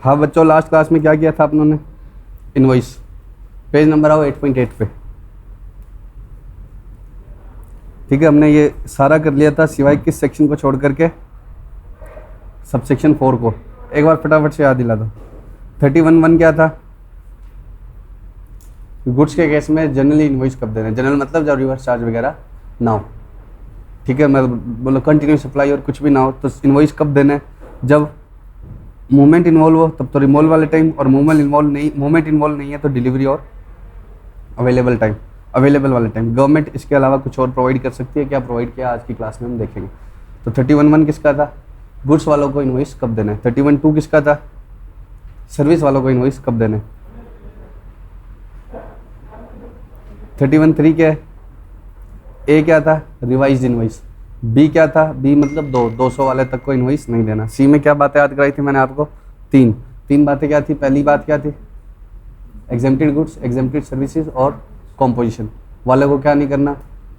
हाँ बच्चों, last class में क्या किया था आप लोगों ने? इनवॉइस। पेज नंबर आओ 8.8 पे। ठीक है, हमने ये सारा कर लिया था सिवाय किस सेक्शन को छोड़ करके? सब सेक्शन 4 को। एक बार फटाफट से याद दिला दो। 31(1) क्या था? गुड्स के केस में जनरली इनवॉइस कब देना है? जनरल मतलब जब रिवर्स चार्ज वगैरह ना हो। ठीक है, मतलब बोलो कंटिन्यू सप्लाई और कुछ भी ना हो तो इनवॉइस कब देना है? जब मूवमेंट इन्वॉल्व हो तब तो रिमूवल वाले टाइम, और मूवमेंट इन्वॉल्व नहीं है तो डिलीवरी और अवेलेबल वाले टाइम। गवर्नमेंट इसके अलावा कुछ और प्रोवाइड कर सकती है, क्या प्रोवाइड किया आज की क्लास में हम देखेंगे। तो 31(1) किसका था? गुड्स वालों को इनवॉइस कब देना है। 31(2) किसका था? सर्विस वालों को इनवॉइस कब देना है। 31(3) क्या है? ए क्या था? Revised invoice. बी क्या था? बी मतलब 200 वाले तक को इनवॉइस नहीं देना। सी में क्या बातें याद कराई थी मैंने आपको? तीन बातें क्या थी? पहली बात क्या थी? एग्जेम्प्टेड गुड्स, एग्जेम्प्टेड सर्विसेज और कॉम्पोजिशन वाले को क्या नहीं करना?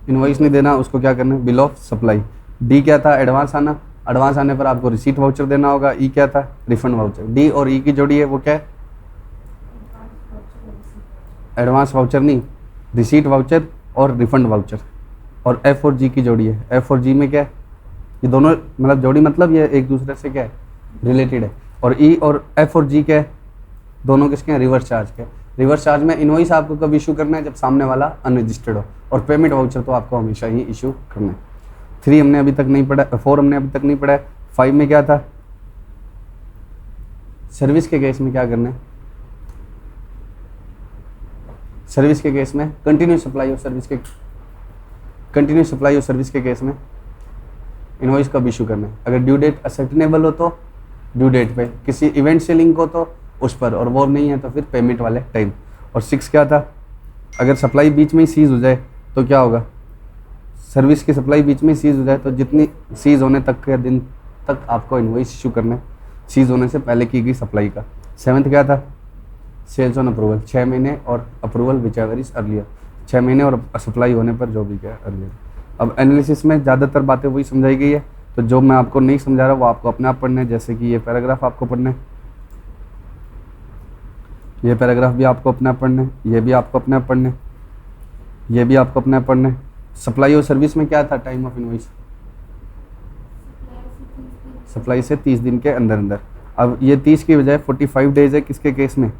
इनवॉइस नहीं देना। उसको क्या करना? Bill of supply. डी क्या था? एडवांस आना। एडवांस आने पर आपको रिसीट वाउचर देना होगा। ई क्या था? Refund voucher. डी और ई की जोड़ी है वो क्या है? एडवांस वाउचर नहीं, रिसीट वाउचर और रिफंड वाउचर। और एफ और जी की जोड़ी है। एफ और जी में क्या है? ये दोनों मतलब जोड़ी मतलब ये एक दूसरे से क्या है? रिलेटेड है। और ई और एफ और जी क्या है? दोनों किसके हैं? रिवर्स चार्ज के। रिवर्स चार्ज में इनवॉइस आपको कब इशू करना है? जब सामने वाला अनरजिस्टर्ड हो। और पेमेंट वाउचर तो आपको हमेशा ही इशू करना है। 3 हमने अभी तक नहीं पढ़ा, 4 हमने अभी तक नहीं पढ़ा है। 5 में क्या था? सर्विस के केस में क्या करना है? सर्विस के केस में कंटिन्यू सप्लाई और सर्विस के केस में इनवॉइस कब इशू करना है? अगर ड्यू डेट असर्टेनेबल हो तो ड्यू डेट पे, किसी इवेंट से लिंक हो तो उस पर, और वो नहीं है तो फिर पेमेंट वाले टाइम। और 6 क्या था? अगर सप्लाई बीच में ही सीज हो जाए तो क्या होगा? सर्विस की सप्लाई बीच में सीज हो जाए तो जितनी सीज होने तक के दिन तक आपको इनवॉइस इशू करना है, सीज होने से पहले की गई सप्लाई का। 7 क्या था? Sales on approval. 6 महीने और approval which ever is earlier. 6 महीने और सप्लाई होने पर जो भी क्या अर्लियर। अब एनालिसिस में ज़्यादातर बातें वही समझाई गई है, तो जो मैं आपको नहीं समझा रहा वो आपको अपने आप पढ़ना है। जैसे कि ये पैराग्राफ आपको पढ़ना है, ये पैराग्राफ भी आपको अपने आप पढ़ना है, ये भी आपको अपने आप पढ़ना है, ये भी आपको अपने आप पढ़ना है। सप्लाई और सर्विस में क्या था टाइम ऑफ इनवॉइस? सप्लाई से 30 दिन के अंदर अंदर। अब ये 30 की बजाय 45 डेज है किसके केस में?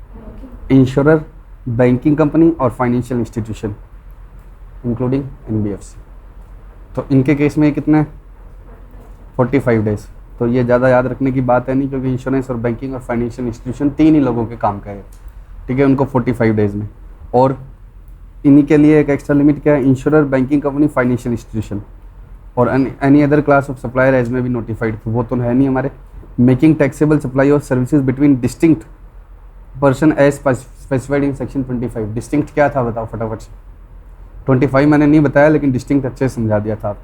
इंश्योरर, बैंकिंग कंपनी और फाइनेंशियल इंस्टीट्यूशन इंक्लूडिंग एनबीएफसी। तो इनके केस में कितना है? 45 डेज। तो ये ज़्यादा याद रखने की बात है नहीं, क्योंकि इंश्योरेंस और बैंकिंग और फाइनेंशियल इंस्टीट्यूशन 3 ही लोगों के काम का है। ठीक है, उनको 45 डेज में। और इन्हीं के लिए एक एक्स्ट्रा लिमिट क्या है? Insurer, banking company, financial institution और any other class of supplier as may be notified. तो वो तो है नहीं हमारे। Making taxable supply of services between distinct person as specified in section 25। Distinct क्या था बताओ फटाफट से? 25 मैंने नहीं बताया, लेकिन डिस्टिंक्ट अच्छे से समझा दिया था आप।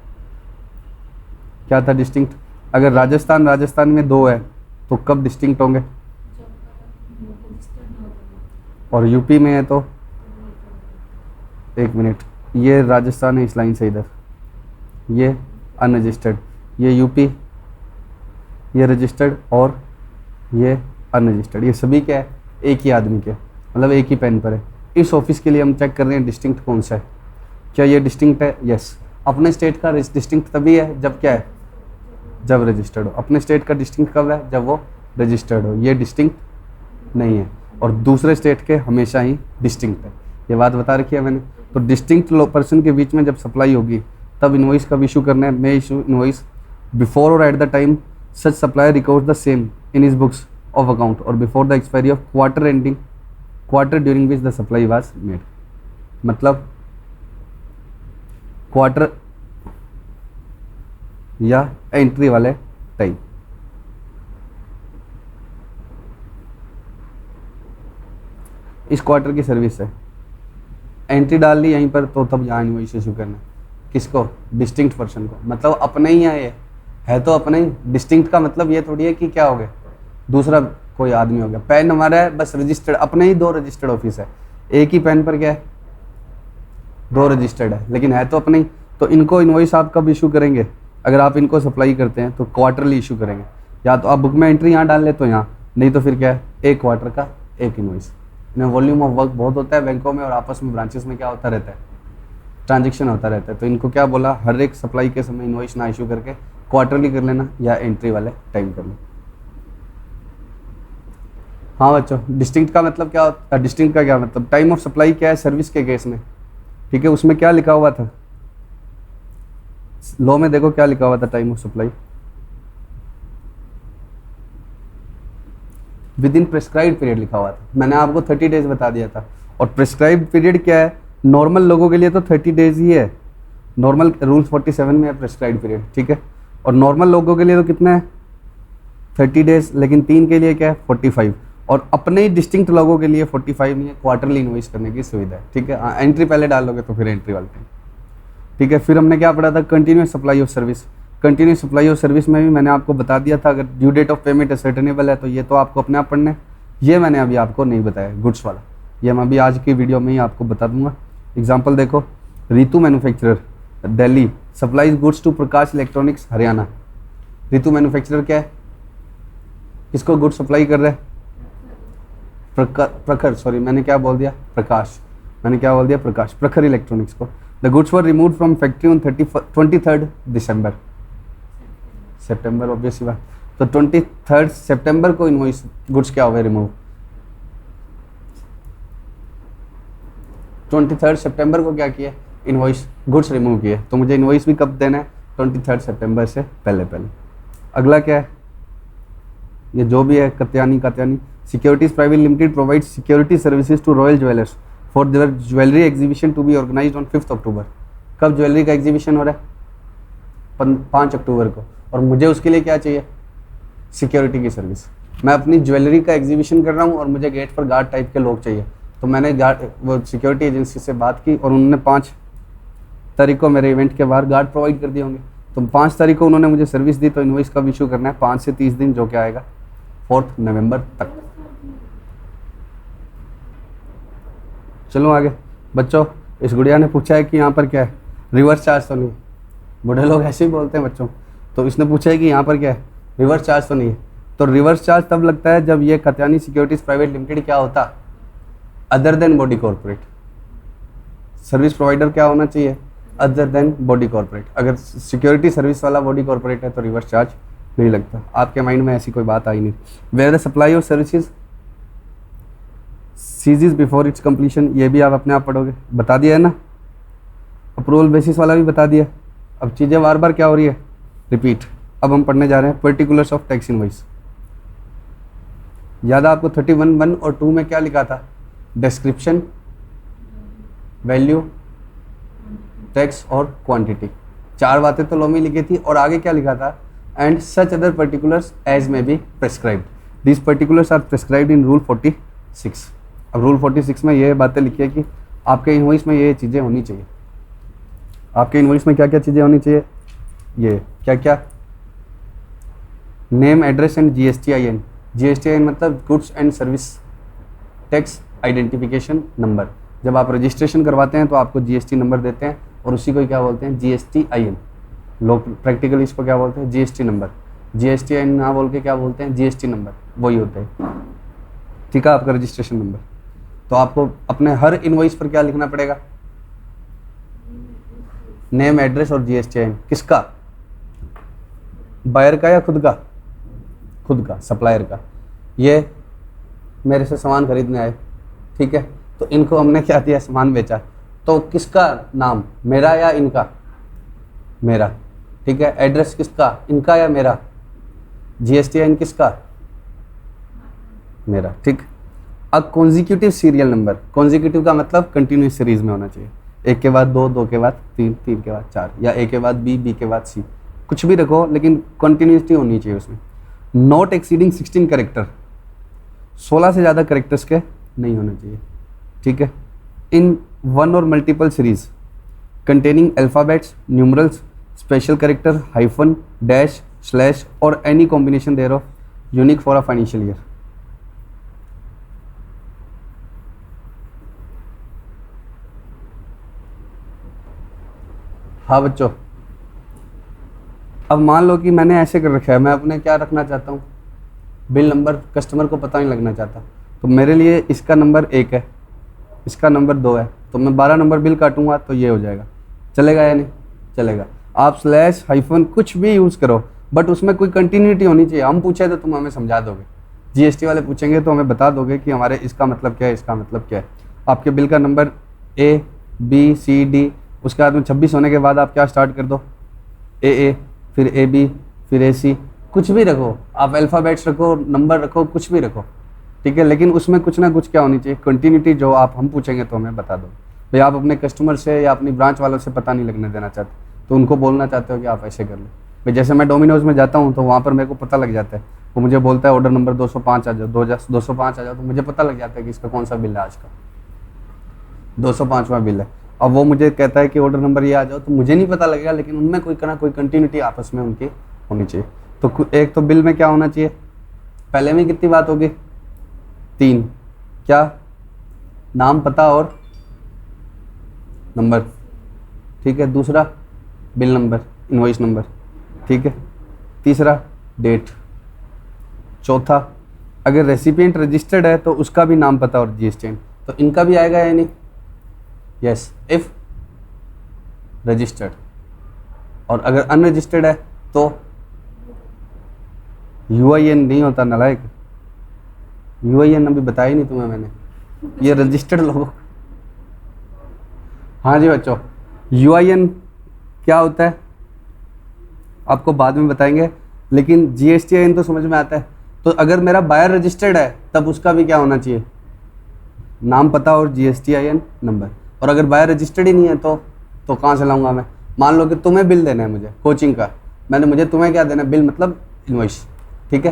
क्या था डिस्टिंक्ट? अगर राजस्थान में 2 है तो कब डिस्टिंक्ट होंगे? और यूपी में है तो 1 मिनट, ये राजस्थान है इस लाइन से इधर, ये अनरजिस्टर्ड, ये यूपी, ये रजिस्टर्ड और ये अनरजिस्टर्ड। ये सभी क्या है? एक ही आदमी के, मतलब एक ही पेन पर है। इस ऑफिस के लिए हम चेक कर रहे हैं डिस्टिंक्ट कौन सा है। क्या ये डिस्टिंक्ट है? यस। अपने स्टेट का डिस्टिंक्ट तभी है जब क्या है? जब रजिस्टर्ड हो। अपने स्टेट का डिस्टिंक्ट कब है? जब वो रजिस्टर्ड हो। ये डिस्टिंक्ट नहीं है, और दूसरे स्टेट के हमेशा ही डिस्टिंक्ट है। ये बात बता रखी है मैंने। तो डिस्टिंक्ट पर्सन के बीच में जब सप्लाई होगी तब इनवॉइस कब इशू करना है? मे इशू इनवॉइस बिफोर और at the time such supplier records the same in his books of account और before the expiry of quarter during which the supply was made. मतलब quarter या entry वाले time. इस quarter की service है, entry डाल ली यहीं पर, तो तब यहाँ इनवॉइस इशू करना है। किसको? डिस्टिंक्ट पर्सन को। मतलब अपने ही है तो अपने ही। डिस्टिंक्ट का मतलब ये थोड़ी है कि क्या हो गया दूसरा कोई आदमी हो गया। पेन हमारा है बस रजिस्टर्ड, अपने ही 2 रजिस्टर्ड ऑफिस है। एक ही पेन पर क्या है? 2 रजिस्टर्ड है, लेकिन है तो अपने ही। तो इनको इनवॉइस आप कब इशू करेंगे? अगर आप इनको सप्लाई करते हैं तो क्वार्टरली इशू करेंगे। या तो आप बुक में एंट्री यहाँ डाल ले तो यहाँ, नहीं तो फिर क्या है, एक क्वार्टर का एक इनवॉइस। इनमें वॉल्यूम ऑफ वर्क बहुत होता है बैंकों में, और आपस में ब्रांचेस में क्या होता रहता है, ट्रांजेक्शन होता रहता है। तो इनको क्या बोला, हर एक सप्लाई के समय इनवॉइस ना इशू करके क्वार्टरली कर लेना या एंट्री वाले टाइम कर लेना। हाँ बच्चों, डिस्टिंक्ट का मतलब क्या होता है, डिस्टिंक्ट का क्या मतलब, टाइम ऑफ सप्लाई क्या है सर्विस के केस में, ठीक है। उसमें क्या लिखा हुआ था लॉ में, देखो क्या लिखा हुआ था, time of supply with in prescribed period लिखा हुआ था। मैंने आपको 30 डेज बता दिया था। और प्रेस्क्राइब्ड पीरियड क्या है, नॉर्मल लोगों के लिए तो 30 डेज ही है, नॉर्मल रूल 47 में है प्रेस्क्राइब्ड पीरियड, ठीक है। और नॉर्मल लोगों के लिए तो कितना है 30 डेज, लेकिन 3 के लिए क्या है 45, और अपने ही डिस्टिंक्ट लोगों के लिए 45 नहीं है, क्वार्टरली इनवॉइस करने की सुविधा है, ठीक है। एंट्री पहले डालोगे तो फिर एंट्री वाले टाइम, ठीक है। फिर हमने क्या पढ़ा था, continuous supply of service. Continuous supply of service में भी मैंने आपको बता दिया था, अगर due date of payment ascertainable है तो ये तो आपको अपने आप पढ़ना है, ये मैंने अभी आपको नहीं बताया गुड्स वाला, ये मैं अभी आज की वीडियो में ही आपको बता दूंगा। एग्जाम्पल देखो, Ritu manufacturer Delhi supplies goods to Prakash electronics Haryana. Ritu manufacturer क्या है, किसको गुड्स सप्लाई कर रहा है, प्रखर, सॉरी मैंने क्या बोल दिया, प्रकाश, मैंने क्या बोल दिया, प्रकाश, प्रखर इलेक्ट्रॉनिक्स को। The goods were removed from factory on 23 December, September obviously बात, तो 23 सितंबर को इनवॉइस गुड्स क्या हुए रिमूव, 23 सितंबर को क्या किया, इनवॉइस गुड्स रिमूव किए। तो मुझे इनवॉइस भी कब देना है, 23 सितंबर से पहले पहले। अगला क्या है, ये जो भी है Katyani securities private limited provide security services to royal jewellers for their jewellery exhibition to be organised on 5 October. कब ज्वेलरी का एग्जीबिशन हो रहा है, 5 अक्टूबर को, और मुझे उसके लिए क्या चाहिए, सिक्योरिटी की सर्विस। मैं अपनी ज्वेलरी का एग्जीबिशन कर रहा हूँ और मुझे गेट पर गार्ड टाइप के लोग चाहिए, तो मैंने वो सिक्योरिटी एजेंसी से बात की और उन्होंने 5 तारीख को मेरे इवेंट के बाहर गार्ड प्रोवाइड कर दिए होंगे। तो 5 तारीख को उन्होंने मुझे सर्विस दी, तो इनवॉइस कब इशू करना है, 5 से 30 दिन, जो क्या आएगा 4 नवंबर तक। चलो आगे बच्चों, इस गुड़िया ने पूछा है कि यहाँ पर क्या है, रिवर्स चार्ज तो नहीं, बूढ़े लोग ऐसे ही बोलते हैं बच्चों, तो इसने पूछा है कि यहाँ पर क्या है, रिवर्स चार्ज तो नहीं है। तो रिवर्स चार्ज तब लगता है जब ये कत्यानी सिक्योरिटीज प्राइवेट लिमिटेड क्या होता, other than body corporate. Service provider क्या होना चाहिए, अदर देन बॉडी कॉर्पोरेट। अगर सिक्योरिटी सर्विस वाला बॉडी कॉर्पोरेट है तो रिवर्स चार्ज नहीं लगता। आपके माइंड में ऐसी कोई बात आई नहीं। Where the supply of services ceases before its completion, ये भी आप अपने आप पढ़ोगे, बता दिया है ना। अप्रूवल बेसिस वाला भी बता दिया। अब चीज़ें बार बार क्या हो रही है, रिपीट। अब हम पढ़ने जा रहे हैं पर्टिकुलर्स ऑफ टैक्स इनवॉइस। याद है आपको 31(1) और 2 में क्या लिखा था, डिस्क्रिप्शन, वैल्यू, टैक्स और क्वांटिटी। 4 बातें तो लॉ में लिखी थी, और आगे क्या लिखा था, and such other particulars as may be prescribed, this particulars are prescribed in rule 46। अब रूल 46 में ये बातें लिखी है कि आपके इनवॉइस में ये चीज़ें होनी चाहिए। आपके इनवॉइस में क्या क्या चीज़ें होनी चाहिए, ये क्या क्या, name, address and GSTIN। GSTIN मतलब goods and service tax identification number. जब आप रजिस्ट्रेशन करवाते हैं तो आपको GST नंबर देते हैं, और उसी को क्या बोलते हैं, GSTIN। लोग प्रैक्टिकली इसको क्या बोलते हैं, GST नंबर। GSTIN ना बोल के क्या बोलते हैं, GST नंबर, वही होता है, ठीक है, आपका रजिस्ट्रेशन नंबर। तो आपको अपने हर इनवॉइस पर क्या लिखना पड़ेगा, नेम, एड्रेस और GSTIN। किसका, बायर का या खुद का, खुद का, सप्लायर का। ये मेरे से सामान खरीदने आए, ठीक है, तो इनको हमने क्या दिया, सामान बेचा, तो किसका नाम, मेरा या इनका, मेरा, ठीक है। एड्रेस किसका, इनका या मेरा। GSTIN किसका, मेरा, ठीक। अब कॉन्जिक्यूटिव सीरियल नंबर, कॉन्जिक्यूटिव का मतलब कंटिन्यूस सीरीज में होना चाहिए, 1 के बाद 2, 2 के बाद 3, 3 के बाद 4, या A के बाद B, B के बाद C, कुछ भी रखो, लेकिन कंटिन्यूटी होनी चाहिए उसमें। नॉट एक्सीडिंग 16 कैरेक्टर, 16 से ज़्यादा कैरेक्टर्स के नहीं होना चाहिए, ठीक है। इन 1 और multiple series containing alphabets, numerals, special character, hyphen, dash, slash और any combination thereof unique for a financial year. हाँ बच्चों, अब मान लो कि मैंने ऐसे कर रखा है, मैं अपने क्या रखना चाहता हूँ, बिल नंबर कस्टमर को पता नहीं लगना चाहता, तो मेरे लिए इसका नंबर 1 है, इसका नंबर 2 है, तो मैं 12 नंबर बिल काटूंगा तो ये हो जाएगा। चलेगा या नहीं चलेगा? आप स्लैश हाइफन कुछ भी यूज़ करो, बट उसमें कोई कंटिन्यूटी होनी चाहिए। हम पूछे तो तुम हमें समझा दोगे, जीएसटी वाले पूछेंगे तो हमें बता दोगे कि हमारे इसका मतलब क्या है, इसका मतलब क्या है। आपके बिल का number A B C D, उसके बाद में 26 होने के बाद आप क्या स्टार्ट कर दो, ए फिर ए बी फिर ए सी, कुछ भी रखो आप, अल्फ़ाबेट्स रखो, नंबर रखो, कुछ भी रखो, ठीक है। लेकिन उसमें कुछ ना कुछ क्या होनी चाहिए, कंटिन्यूटी, जो आप हम पूछेंगे तो हमें बता दो। भाई आप अपने कस्टमर से या अपनी ब्रांच वालों से पता नहीं लगने देना चाहते, तो उनको बोलना चाहते हो कि आप ऐसे कर लो। भाई जैसे मैं डोमिनोज़ में जाता हूँ तो वहाँ पर मेरे को पता लग जाता है, वो मुझे बोलता है ऑर्डर नंबर 205 आ जाओ, 205 आ जाओ, तो मुझे पता लग जाता है कि इसका कौन सा बिल है, आज का 205वां बिल है। अब वो मुझे कहता है कि ऑर्डर नंबर ये आ जाओ, तो मुझे नहीं पता लगेगा, लेकिन उनमें कोई ना कोई कंटिन्यूटी आपस में उनकी होनी चाहिए। तो एक तो बिल में क्या होना चाहिए, पहले में कितनी बात होगी, 3, क्या, नाम पता और नंबर, ठीक है। दूसरा बिल नंबर, इनवॉइस नंबर, ठीक है। तीसरा डेट। चौथा अगर रेसिपिएंट रजिस्टर्ड है तो उसका भी नाम पता और जीएसटी, तो इनका भी आएगा या नहीं, यस इफ रजिस्टर्ड। और अगर अनरजिस्टर्ड है तो यूआईएन नहीं होता नालायक, यूआईएन अभी बताया ही नहीं तुम्हें मैंने, ये रजिस्टर्ड लोगों। हाँ जी बच्चों, यूआईएन क्या होता है आपको बाद में बताएंगे, लेकिन जीएसटीआईएन तो समझ में आता है। तो अगर मेरा बायर रजिस्टर्ड है तब उसका भी क्या होना चाहिए, नाम पता और जीएसटीआईएन नंबर। और अगर बायर रजिस्टर्ड ही नहीं है तो कहाँ से लाऊंगा मैं। मान लो कि तुम्हें बिल देना है मुझे कोचिंग का, मुझे तुम्हें क्या देना है, बिल मतलब इनवॉइस, ठीक है।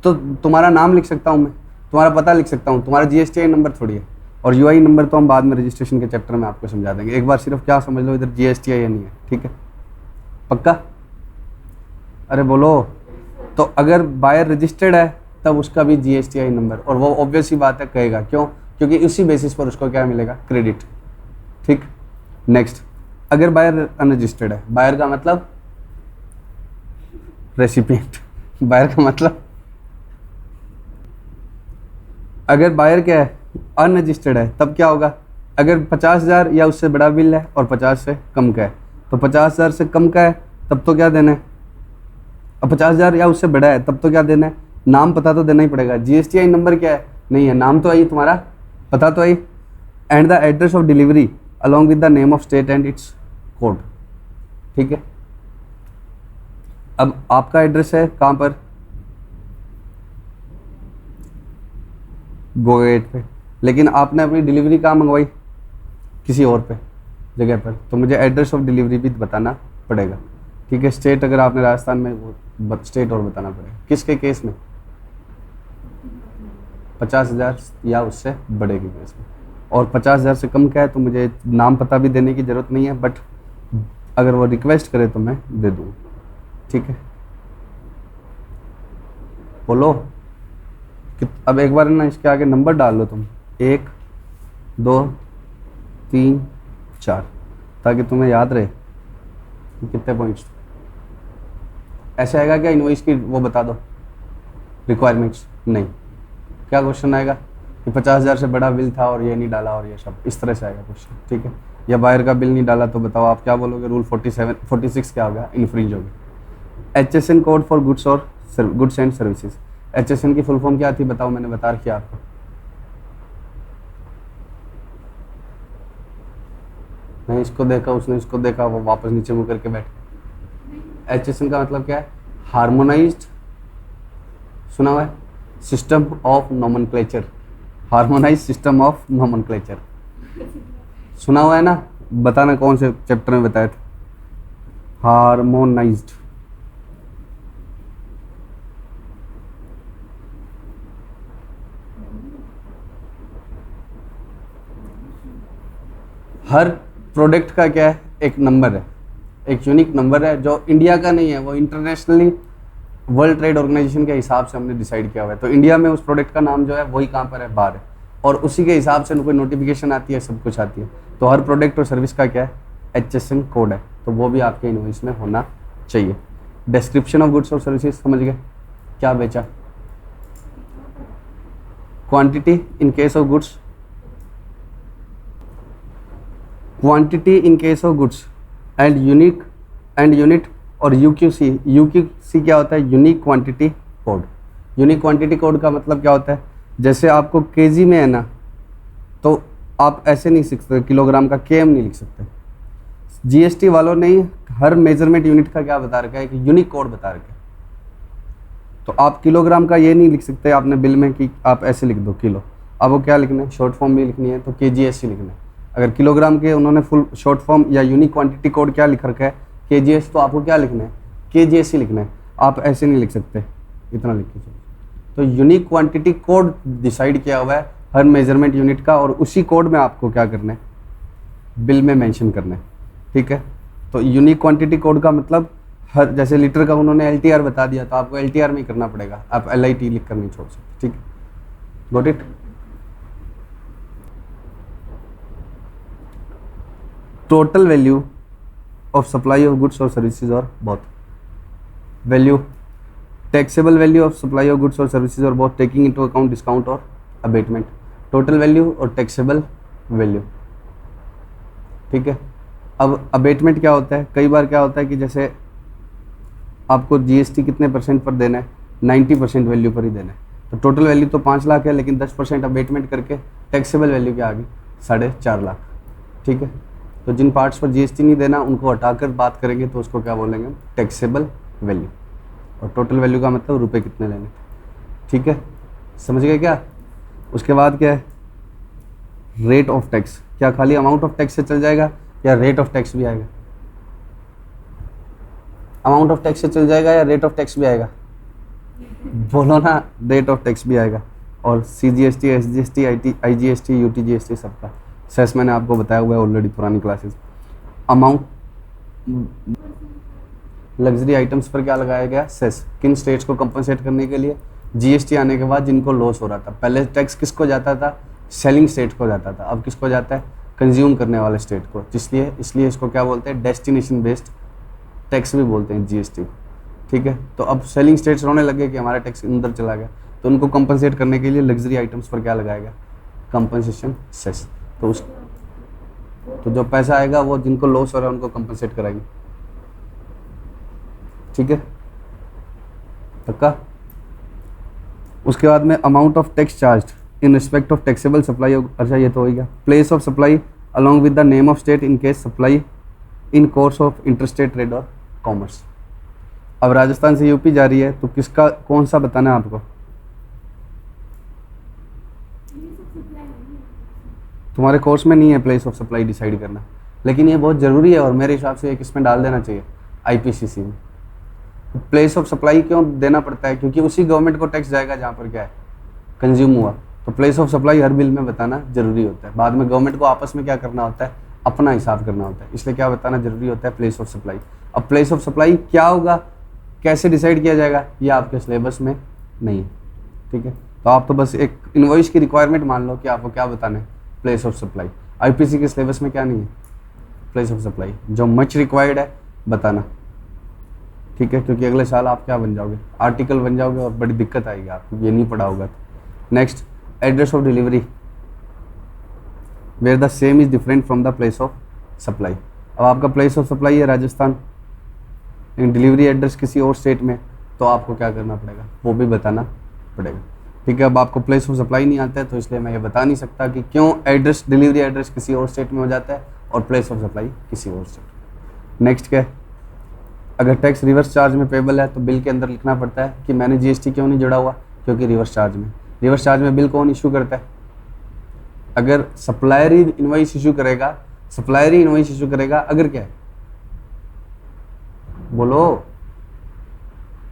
तो तुम्हारा नाम लिख सकता हूँ मैं, तुम्हारा पता लिख सकता हूँ, तुम्हारा जीएसटीआईएन नंबर थोड़ी है। और यूआई नंबर तो हम बाद में रजिस्ट्रेशन के चैप्टर में आपको समझा देंगे। एक बार सिर्फ क्या समझ लो, इधर जीएसटीआईएन नहीं है, ठीक है, पक्का? अरे बोलो। तो अगर बायर रजिस्टर्ड है तब उसका भी जीएसटीआई नंबर, और वो ऑब्वियस ही बात है कहेगा, क्यों, क्योंकि उसी बेसिस पर उसको क्या मिलेगा, क्रेडिट, ठीक। नेक्स्ट, अगर बायर अनरजिस्टर्ड है, बायर का मतलब रेसिपिएंट, बायर का मतलब, अगर बायर क्या है, अनरजिस्टर्ड है, तब क्या होगा, अगर 50,000 या उससे बड़ा बिल है और 50 से कम का है, तो 50,000 से कम का है तब तो क्या देना है, अब 50,000 या उससे बड़ा है तब तो क्या देना है, नाम पता तो देना ही पड़ेगा। जीएसटीआई नंबर क्या है, नहीं है, नाम तो आई तुम्हारा, पता तो आई, and the address of delivery along with the name of state and its code, ठीक है। अब आपका एड्रेस है कहाँ पर, गोगेट पे, लेकिन आपने अपनी डिलीवरी कहाँ मंगवाई, किसी और पे जगह पर, तो मुझे एड्रेस ऑफ डिलीवरी भी बताना पड़ेगा, ठीक है। स्टेट अगर आपने राजस्थान में, वो स्टेट और बताना पड़ेगा। किसके केस में, 50,000 या उससे बड़े के केस में। और 50,000 से कम का है तो मुझे नाम पता भी देने की ज़रूरत नहीं है, बट अगर वो रिक्वेस्ट करे तो मैं दे दूँ, ठीक है। बोलो कि अब एक बार ना इसके आगे नंबर डाल लो तुम, 1 2 3 4, ताकि तुम्हें याद रहे कितने पॉइंट्स। ऐसे आएगा क्या इनवॉइस की, वो बता दो रिक्वायरमेंट्स, नहीं, क्या क्वेश्चन आएगा कि 50,000 से बड़ा बिल था और ये नहीं डाला, और ये सब इस तरह से आएगा क्वेश्चन, ठीक है। या बायर का बिल नहीं डाला तो बताओ आप क्या बोलोगे, रूल 46 क्या होगा, इन्फ्रिंज होगा। HSN कोड फॉर गुड्स और गुड्स एंड सर्विसेज, HSN की फुल फॉर्म क्या थी बताओ, मैंने बता रखी आपको, नहीं इसको देखा, उसने इसको देखा, वो वापस नीचे मुँह करके बैठ। HSN का मतलब क्या है, हार्मोनाइज्ड, सुना हुआ है, system of nomenclature, harmonised system of nomenclature, सुना हुआ है ना, बताना कौन से चैप्टर में बताया था, हार्मोनाइज्ड। हर प्रोडक्ट का क्या है, एक नंबर है, एक यूनिक नंबर है, जो इंडिया का नहीं है, वो इंटरनेशनली वर्ल्ड ट्रेड ऑर्गेनाइजेशन के हिसाब से हमने डिसाइड किया हुआ है। तो इंडिया में उस प्रोडक्ट का नाम जो है वही कहाँ पर है, बाहर है, और उसी के हिसाब से कोई नोटिफिकेशन आती है, सब कुछ आती है। तो हर प्रोडक्ट और सर्विस का क्या है, HSN कोड है, तो वो भी आपके इनवॉइस में होना चाहिए। डिस्क्रिप्शन ऑफ गुड्स और सर्विसेज समझ गए, क्या बेचा, quantity in case of goods, quantity in case of goods and unit और यूक्यूसी। यूक्यूसी क्या होता है? Unique quantity code. Unique quantity code का मतलब क्या होता है? जैसे आपको केजी में है ना, तो आप ऐसे नहीं लिख सकते, किलोग्राम का केएम नहीं लिख सकते। जीएसटी वालों ने हर मेजरमेंट यूनिट का क्या बता रखा है? कि यूनिक कोड बता रखा है। तो आप किलोग्राम का ये नहीं लिख सकते आपने बिल में कि आप ऐसे लिख दो किलो। अब वो क्या लिखना है? शॉर्ट फॉर्म भी लिखनी है तो केजीएस ही लिखना है। अगर किलोग्राम के उन्होंने फुल शॉर्ट फॉर्म या यूनिक क्वांटिटी कोड क्या लिख रखा है? केजीएस, तो आपको क्या लिखना है? केजीएस ही लिखना है। आप ऐसे नहीं लिख सकते, इतना लिख के चलो। तो यूनिक क्वांटिटी कोड डिसाइड किया हुआ है हर मेजरमेंट यूनिट का, और उसी कोड में आपको क्या करना है? बिल में मेंशन करना है। ठीक है, तो यूनिक क्वांटिटी कोड का मतलब हर, जैसे लीटर का उन्होंने एलटीआर बता दिया तो आपको एलटीआर में ही करना पड़ेगा, आप एलआईटी लिख कर नहीं छोड़ सकते। ठीक है, got it. Total value of supply of goods और सर्विसेज और both. Value, taxable value of supply of goods और सर्विसेज और both taking into account discount और अबेटमेंट। टोटल वैल्यू और टैक्सेबल वैल्यू। ठीक है, अब अबेटमेंट क्या होता है? कई बार क्या होता है कि जैसे आपको जीएसटी कितने परसेंट पर देना है? 90% वैल्यू पर ही देना है। तो टोटल वैल्यू तो 5 लाख है, लेकिन 10% अबेटमेंट करके टैक्सेबल वैल्यू क्या आ गई? 4.5 लाख। ठीक है, तो जिन पार्ट्स पर जीएसटी नहीं देना उनको हटाकर बात करेंगे तो उसको क्या बोलेंगे? Taxable value. और टोटल वैल्यू का मतलब रुपए कितने लेने। ठीक है, समझ गए क्या? उसके बाद क्या है? Rate of tax. क्या खाली अमाउंट ऑफ टैक्स से चल जाएगा या रेट ऑफ टैक्स भी आएगा? अमाउंट ऑफ टैक्स से चल जाएगा या रेट ऑफ टैक्स भी आएगा? बोलो ना, रेट ऑफ टैक्स भी आएगा। और सीजीएसटी, एसजीएसटी, आईजीएसटी, यूटीजीएसटी सबका सेस मैंने आपको बताया हुआ है ऑलरेडी पुरानी क्लासेस। अमाउंट, लग्जरी आइटम्स पर क्या लगाया गया? सेस। किन स्टेट्स को कंपनसेट करने के लिए? जीएसटी आने के बाद जिनको लॉस हो रहा था। पहले टैक्स किसको जाता था? सेलिंग स्टेट को जाता था। अब किसको जाता है? कंज्यूम करने वाले स्टेट को। इसलिए इसको क्या बोलते हैं? डेस्टिनेशन बेस्ड टैक्स भी बोलते हैं जीएसटी। ठीक है, तो अब सेलिंग स्टेट्स रोने लगे कि हमारा टैक्स अंदर चला गया, तो उनको कंपनसेट करने के लिए लग्जरी आइटम्स पर क्या लगाएगा? Compensation cess. तो जो पैसा आएगा वो जिनको लॉस हो रहा है उनको कंपनसेट कराएंगे। ठीक है, पक्का? उसके बाद में amount of tax charge in respect of taxable supply. अच्छा, ये तो हो गया। Place of supply along with the name of state in case supply in course of interstate trade और कॉमर्स। अब राजस्थान से यूपी जा रही है तो किसका कौन सा बताना है आपको? तुम्हारे कोर्स में नहीं है प्लेस ऑफ सप्लाई डिसाइड करना, लेकिन ये बहुत ज़रूरी है और मेरे हिसाब से एक इसमें डाल देना चाहिए आईपीसीसी में। प्लेस ऑफ सप्लाई क्यों देना पड़ता है? क्योंकि उसी गवर्नमेंट को टैक्स जाएगा जहाँ पर क्या है? कंज्यूम हुआ। तो place of supply her bill में बताना जरूरी होता है। बाद में गवर्नमेंट को आपस में क्या करना होता है? अपना हिसाब करना होता है, इसलिए क्या बताना जरूरी होता है? Place of supply. अब प्लेस ऑफ सप्लाई क्या होगा, कैसे डिसाइड किया जाएगा, ये आपके सिलेबस में नहीं है। ठीक है, तो आप तो बस एक इनवॉइस की रिक्वायरमेंट मान लो कि आपको क्या बताना है? Place of supply. आईपीसी के सिलेबस में क्या नहीं है? Place of supply. जो मच रिक्वायर्ड है बताना। ठीक है, क्योंकि अगले साल आप क्या बन जाओगे? आर्टिकल बन जाओगे और बड़ी दिक्कत आएगी आपको, ये नहीं पढ़ा होगा तो। Next, address of delivery where the same is different from the place of supply. अब आपका प्लेस ऑफ सप्लाई है राजस्थान, डिलीवरी एड्रेस किसी और स्टेट में, तो आपको क्या करना पड़ेगा? वो भी बताना पड़ेगा। ठीक है, अब आपको प्लेस ऑफ सप्लाई नहीं आता है तो इसलिए मैं ये बता नहीं सकता कि क्यों एड्रेस, डिलीवरी एड्रेस किसी और स्टेट में हो जाता है और प्लेस ऑफ सप्लाई किसी और स्टेट। नेक्स्ट क्या है? अगर टैक्स रिवर्स चार्ज में पेबल है तो बिल के अंदर लिखना पड़ता है कि मैंने जीएसटी क्यों नहीं जोड़ा हुआ? क्योंकि रिवर्स चार्ज में बिल कौन इशू करता है? अगर सप्लायर ही इनवॉइस इशू करेगा, अगर क्या है? बोलो,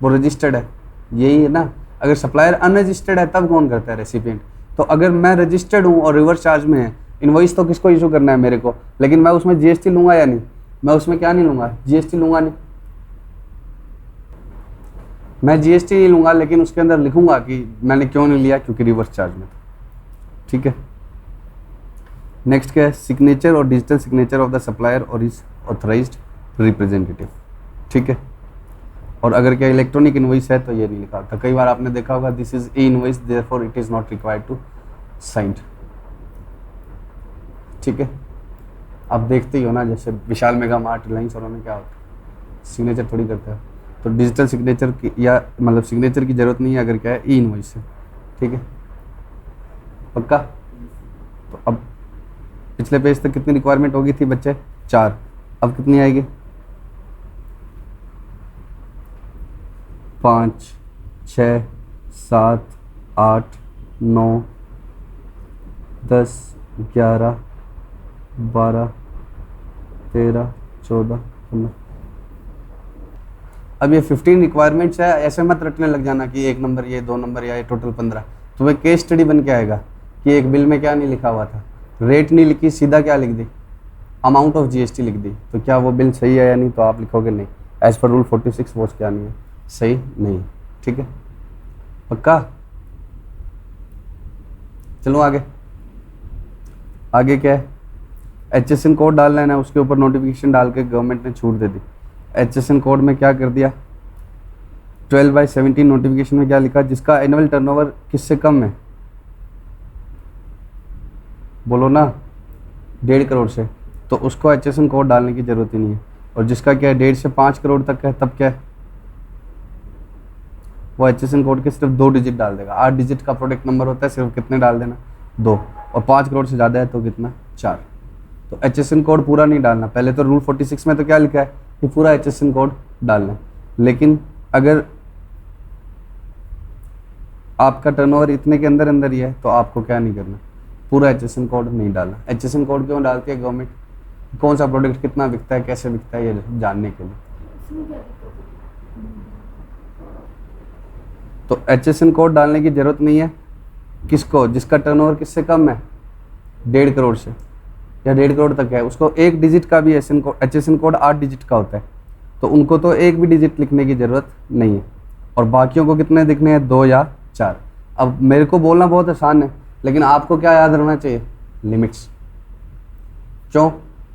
वो रजिस्टर्ड है, यही है ना। अगर सप्लायर अनरजिस्टर्ड है तब कौन करता है? रेसिपिएंट। तो अगर मैं रजिस्टर्ड हूँ और रिवर्स चार्ज में है, इनवॉइस तो किसको इशू करना है? मेरे को। लेकिन मैं उसमें जीएसटी लूंगा या नहीं? मैं उसमें क्या नहीं लूंगा? जीएसटी लूंगा नहीं। मैं जीएसटी नहीं लूंगा, लेकिन उसके अंदर लिखूंगा कि मैंने क्यों नहीं लिया, क्योंकि रिवर्स चार्ज में था। ठीक है, नेक्स्ट क्या है? सिग्नेचर और digital signature of the supplier और इज ऑथराइज्ड रिप्रेजेंटेटिव। ठीक है, और अगर क्या इलेक्ट्रॉनिक इनवॉइस है तो ये नहीं लिखा होता। कई बार आपने देखा होगा this is e invoice therefore it is not required to signed. ठीक है, आप देखते ही हो ना, जैसे विशाल मेगा मार्ट, रिलायंस, और उन्होंने क्या होता है सिग्नेचर थोड़ी करता है। तो डिजिटल सिग्नेचर की या मतलब सिग्नेचर की जरूरत नहीं है अगर क्या है ई इनवॉइस है। ठीक है, पक्का। तो अब पिछले पेज तक कितनी रिक्वायरमेंट होगी थी बच्चे? 4। अब कितनी आएगी? 5, 6, 7, 8, 9, 10, 11, 12, 13, 14, 15। अब ये 15 रिक्वायरमेंट्स है। ऐसे मत रटने लग जाना कि 1 नंबर ये, 2 नंबर या ये टोटल 15। तुम्हें केस स्टडी बन के आएगा कि एक बिल में क्या नहीं लिखा हुआ था, रेट नहीं लिखी, सीधा क्या लिख दी, अमाउंट ऑफ जीएसटी लिख दी। तो क्या वो बिल सही है या नहीं? तो आप लिखोगे नहीं, एज पर रूल 46 वो क्या नहीं है, सही नहीं। ठीक है, पक्का। चलो आगे। आगे क्या है? HSN कोड डालना है ना, उसके ऊपर नोटिफिकेशन डाल के गवर्नमेंट ने छूट दे दी। HSN कोड में क्या कर दिया, 12/17 नोटिफिकेशन में क्या लिखा, जिसका एनुअल टर्नओवर किससे कम है, बोलो ना, 1.5 करोड़ से, तो उसको HSN कोड डालने की जरूरत ही नहीं है। और जिसका क्या है 1.5 से 5 करोड़ तक है, तब क्या है, वो HSN कोड के सिर्फ 2 डिजिट डाल देगा। 8 डिजिट का प्रोडक्ट नंबर होता है, सिर्फ कितने डाल देना, 2। और 5 करोड़ से ज़्यादा है तो कितना, 4। तो HSN कोड पूरा नहीं डालना। पहले तो रूल 46 में तो क्या लिखा है कि पूरा HSN कोड डालना है, लेकिन अगर आपका टर्नओवर इतने के अंदर अंदर ही है तो आपको क्या नहीं करना, पूरा HSN कोड नहीं डालना। HSN कोड क्यों डालती है गवर्नमेंट? कौन सा प्रोडक्ट कितना बिकता है, कैसे बिकता है, ये जानने के लिए। तो HSN कोड डालने की जरूरत नहीं है किसको, जिसका टर्नओवर किससे कम है, 1.5 करोड़ से या 1.5 करोड़ तक है, उसको 1 डिजिट का भी HSN कोड 8 डिजिट का होता है, तो उनको तो 1 भी डिजिट लिखने की जरूरत नहीं है। और बाकियों को कितने दिखने हैं, 2 या 4। अब मेरे को बोलना बहुत आसान है, लेकिन आपको क्या याद रहना चाहिए, लिमिट्स। क्यों?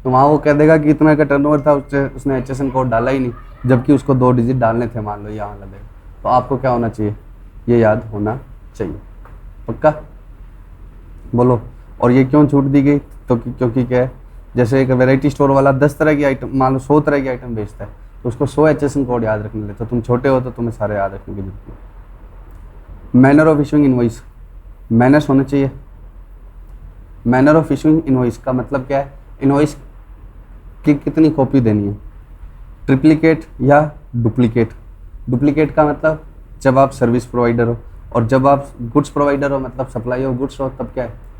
तो वहाँ वो कह देगा कि इतना का टर्नओवर था, उसने HSN कोड डाला ही नहीं, जबकि उसको 2 डिजिट डालने थे, मान लो यहाँ लगेगा। तो आपको क्या होना चाहिए, ये याद होना चाहिए। पक्का, बोलो। और ये क्यों छूट दी गई? तो क्योंकि क्या है, जैसे एक वैरायटी स्टोर वाला 10 तरह की आइटम, मान लो 100 तरह की आइटम बेचता है, तो उसको 100 HSN कोड याद रखने लेते। तो तुम छोटे हो तो तुम्हें सारे याद रखने की जरूरत नहीं। Manner of issuing invoice, manners होने चाहिए। मैनर ऑफ इशूइंग इनवॉइस का मतलब क्या है, इनवॉइस की कितनी कॉपी देनी है, ट्रिप्लिकेट या डुप्लीकेट। डुप्लीकेट का मतलब जब आप सर्विस प्रोवाइडर हो, और जब आप गुड्स प्रोवाइडर हो मतलब सप्लाई ऑफ गुड्स हो, तब क्या है,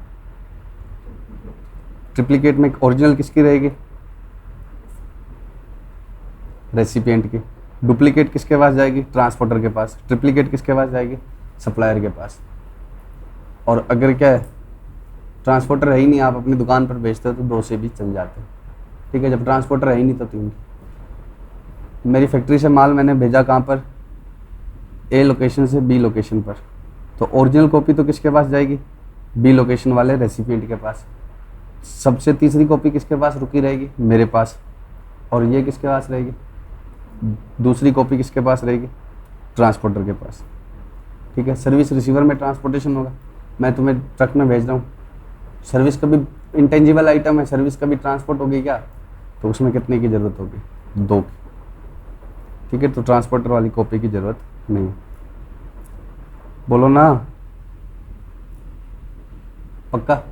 ट्रिप्लिकेट में ओरिजिनल किसकी रहेगी, रेसिपिएंट की। डुप्लीकेट किसके पास जाएगी, ट्रांसपोर्टर के पास। ट्रिप्लिकेट किसके पास जाएगी, सप्लायर के पास। और अगर क्या है, ट्रांसपोर्टर है ही नहीं, आप अपनी दुकान पर बेचते हो तो 2 से भी चल जाते हैं। ठीक है, जब ट्रांसपोर्टर है ही नहीं तो 3। मेरी फैक्ट्री से माल मैंने भेजा कहाँ पर, A लोकेशन से B लोकेशन पर, तो ओरिजिनल कॉपी तो किसके पास जाएगी, B लोकेशन वाले रेसिपिएंट के पास। सबसे तीसरी कॉपी किसके पास रुकी रहेगी, मेरे पास। और ये किसके पास रहेगी, दूसरी कॉपी किसके पास रहेगी, ट्रांसपोर्टर के पास। ठीक है, सर्विस रिसीवर में ट्रांसपोर्टेशन होगा। मैं तुम्हें ट्रक में भेज रहा हूँ, सर्विस का भी इंटेंजिबल आइटम है, सर्विस का भी ट्रांसपोर्ट होगी क्या, तो उसमें कितने की ज़रूरत होगी, 2 की। ठीक है, तो ट्रांसपोर्टर वाली कॉपी की ज़रूरत नहीं। बोलो ना, पक्का।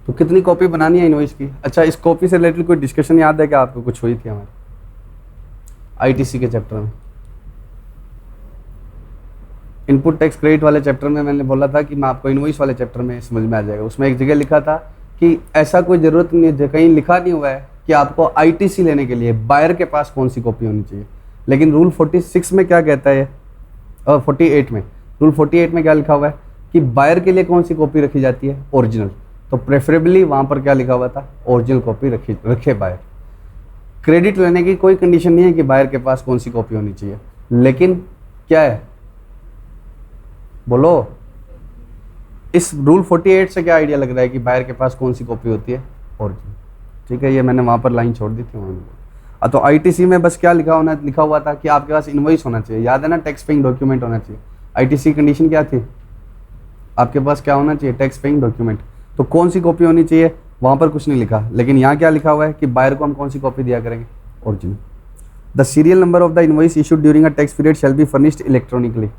तो कितनी कॉपी बनानी है इनवॉइस की? अच्छा, इस कॉपी से रिलेटेड कोई डिस्कशन याद है क्या आपको, कुछ हुई थी हमारी आईटीसी के चैप्टर में? इनपुट टैक्स क्रेडिट वाले चैप्टर में मैंने बोला था कि मैं आपको इनवॉइस वाले चैप्टर में समझ में आ जाएगा। उसमें एक जगह लिखा था कि ऐसा कोई ज़रूरत नहीं है, कहीं लिखा नहीं हुआ है कि आपको आईटीसी लेने के लिए बायर के पास कौन सी कॉपी होनी चाहिए। लेकिन रूल 46 में क्या कहता है, 48 में, रूल 48 में क्या लिखा हुआ है कि बायर के लिए कौन सी कॉपी रखी जाती है, ओरिजिनल। तो प्रेफरेबली वहाँ पर क्या लिखा हुआ था, ओरिजिनल कॉपी रखे बायर। क्रेडिट लेने की कोई कंडीशन नहीं है कि बायर के पास कौन सी कॉपी होनी चाहिए, लेकिन क्या है, बोलो, इस रूल 48 से क्या आइडिया लग रहा है कि बायर के पास कौन सी कॉपी होती है, ओरिजिनल। ठीक है, ये मैंने वहाँ पर लाइन छोड़ दी थी वहाँ। तो आईटीसी में बस क्या लिखा हुआ था कि आपके पास इनवॉइस होना चाहिए, याद है ना, टैक्स पेइंग डॉक्यूमेंट होना चाहिए। आईटीसी कंडीशन क्या थी, आपके पास क्या होना चाहिए, टैक्स पेइंग डॉक्यूमेंट। तो कौन सी कॉपी होनी चाहिए, वहाँ पर कुछ नहीं लिखा, लेकिन यहाँ क्या लिखा हुआ है कि बायर को हम कौन सी कॉपी दिया करेंगे, original. The serial number of the invoice issued during a tax period shall be furnished electronically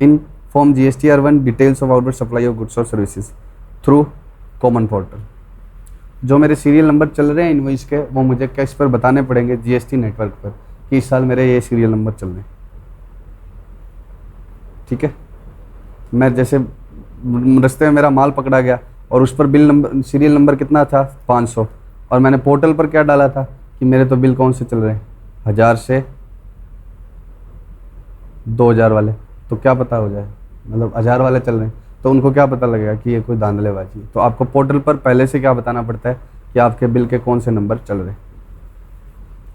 in form GSTR1 details of outward supply of goods और सर्विसेज थ्रू कॉमन पोर्टल। जो मेरे serial number चल रहे हैं invoice के, वो मुझे cash पर बताने पड़ेंगे जीएसटी नेटवर्क पर कि इस साल मेरे ये सीरियल नंबर चल रहे हैं। ठीक है, मैं जैसे रास्ते में मेरा माल पकड़ा गया और उस पर बिल नंबर सीरियल नंबर कितना था 500, और मैंने पोर्टल पर क्या डाला था कि मेरे तो बिल कौन से चल रहे हैं 1000 से 2000 वाले, तो क्या पता हो जाए, मतलब 1000 वाले चल रहे हैं, तो उनको क्या पता लगेगा कि ये कोई धांधलेबाजी है। तो आपको पोर्टल पर पहले से क्या बताना पड़ता है कि आपके बिल के कौन से नंबर चल रहे हैं।